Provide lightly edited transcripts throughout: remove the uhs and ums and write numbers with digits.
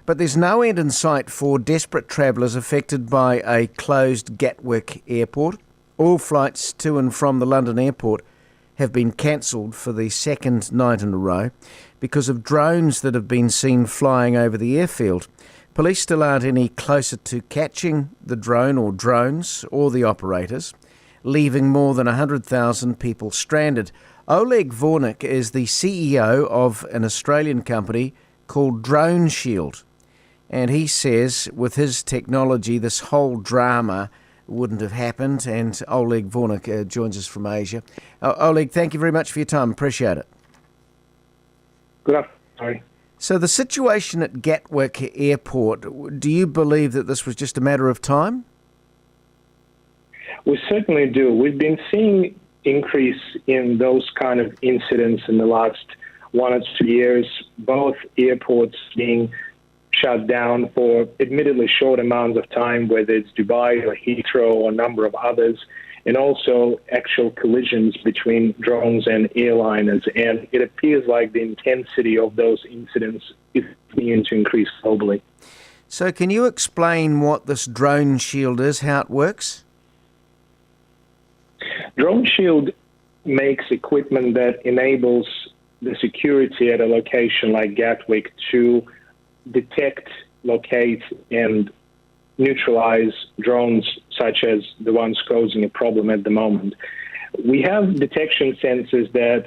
But there's no end in sight for desperate travellers affected by a closed Gatwick airport. All flights to and from the London airport have been cancelled for the second night in a row because of drones that have been seen flying over the airfield. Police still aren't any closer to catching the drone or drones or the operators, leaving more than 100,000 people stranded. Oleg Vornik is the CEO of an Australian company called Drone Shield. And he says with his technology, this whole drama wouldn't have happened. And Oleg Vornik joins us from Asia. Oleg, thank you very much for your time. Appreciate it. Good afternoon. Sorry. So the situation at Gatwick Airport, do you believe that this was just a matter of time? We certainly do. We've been seeing increase in those kind of incidents in the last 1 or 2 years, both airports being shut down for admittedly short amounts of time, whether it's Dubai or Heathrow or a number of others, and also actual collisions between drones and airliners. And it appears like the intensity of those incidents is continuing to increase globally. So can you explain what this Drone Shield is, how it works? Drone Shield makes equipment that enables the security at a location like Gatwick to detect, locate, and neutralize drones such as the ones causing a problem at the moment. We have detection sensors that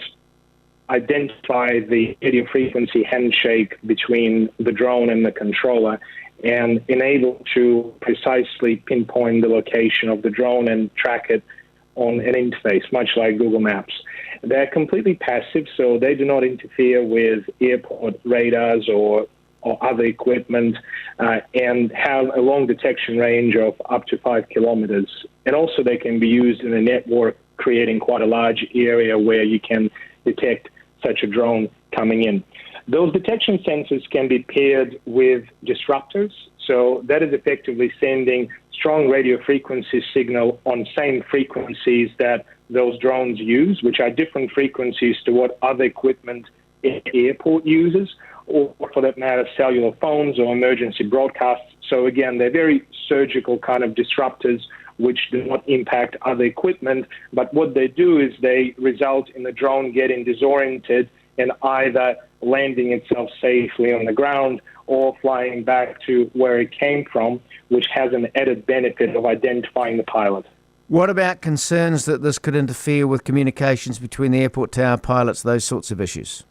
identify the radio frequency handshake between the drone and the controller and enable to precisely pinpoint the location of the drone and track it on an interface, much like Google Maps. They're completely passive, so they do not interfere with airport radars or other equipment, and have a long detection range of up to 5 kilometers. And also they can be used in a network, creating quite a large area where you can detect such a drone coming in. Those detection sensors can be paired with disruptors, so that is effectively sending strong radio frequency signal on same frequencies that those drones use, which are different frequencies to what other equipment in the airport uses, or for that matter, cellular phones or emergency broadcasts. So again, they're very surgical kind of disruptors which do not impact other equipment, but what they do is they result in the drone getting disoriented and either landing itself safely on the ground or flying back to where it came from, which has an added benefit of identifying the pilot. What about concerns that this could interfere with communications between the airport tower pilots, those sorts of issues?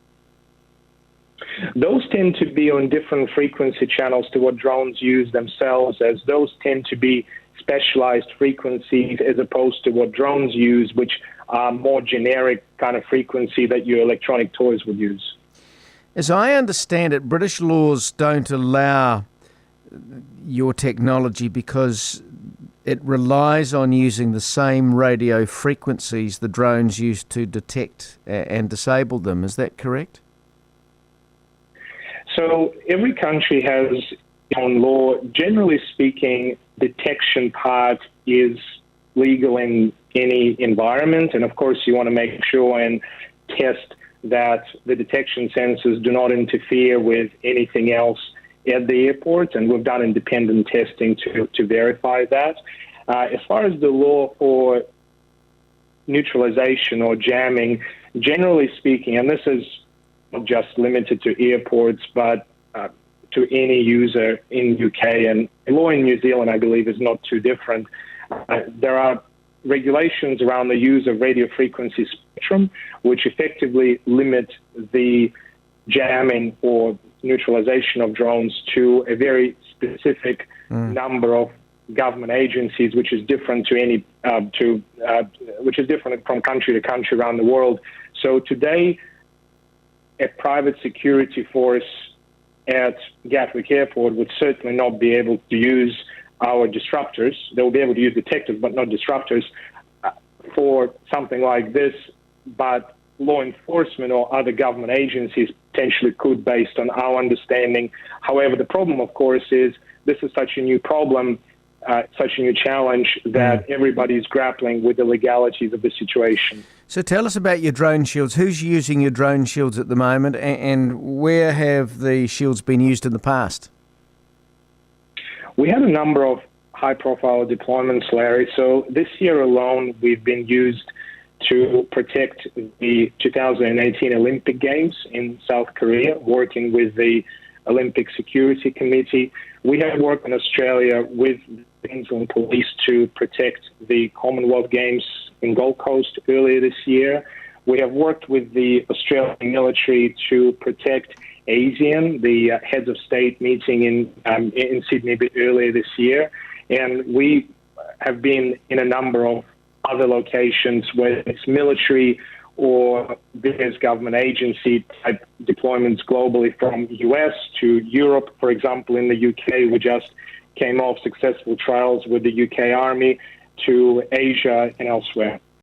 Those tend to be on different frequency channels to what drones use themselves, as those tend to be specialized frequencies as opposed to what drones use, which are more generic kind of frequency that your electronic toys would use. As I understand it, British laws don't allow your technology because it relies on using the same radio frequencies the drones use to detect and disable them. Is that correct? So every country has its own law. Generally speaking, detection part is legal in any environment. And of course, you want to make sure and test that the detection sensors do not interfere with anything else at the airport. And we've done independent testing to verify that. As far as the law for neutralization or jamming, generally speaking, and this is not just limited to airports, but to any user in UK, and law in New Zealand, I believe, is not too different. There are regulations around the use of radio frequency spectrum, which effectively limit the jamming or neutralization of drones to a very specific number of government agencies, which is different to any which is different from country to country around the world. So today, a private security force at Gatwick Airport would certainly not be able to use our disruptors. They will be able to use detectors, but not disruptors for something like this. But law enforcement or other government agencies potentially could, based on our understanding. However, the problem, of course, is this is such a new problem, such a new challenge that everybody's grappling with the legalities of the situation. So tell us about your drone shields. Who's using your drone shields at the moment, and where have the shields been used in the past? We had a number of high-profile deployments, Larry. So this year alone, we've been used to protect the 2018 Olympic Games in South Korea, working with the Olympic Security Committee. We have worked in Australia with the Queensland Police to protect the Commonwealth Games in Gold Coast earlier this year. We have worked with the Australian military to protect ASEAN, the heads of state meeting in Sydney a bit earlier this year. And we have been in a number of other locations, whether it's military or various government agency type deployments globally, from US to Europe. For example, in the UK, we just came off successful trials with the UK Army, to Asia and elsewhere.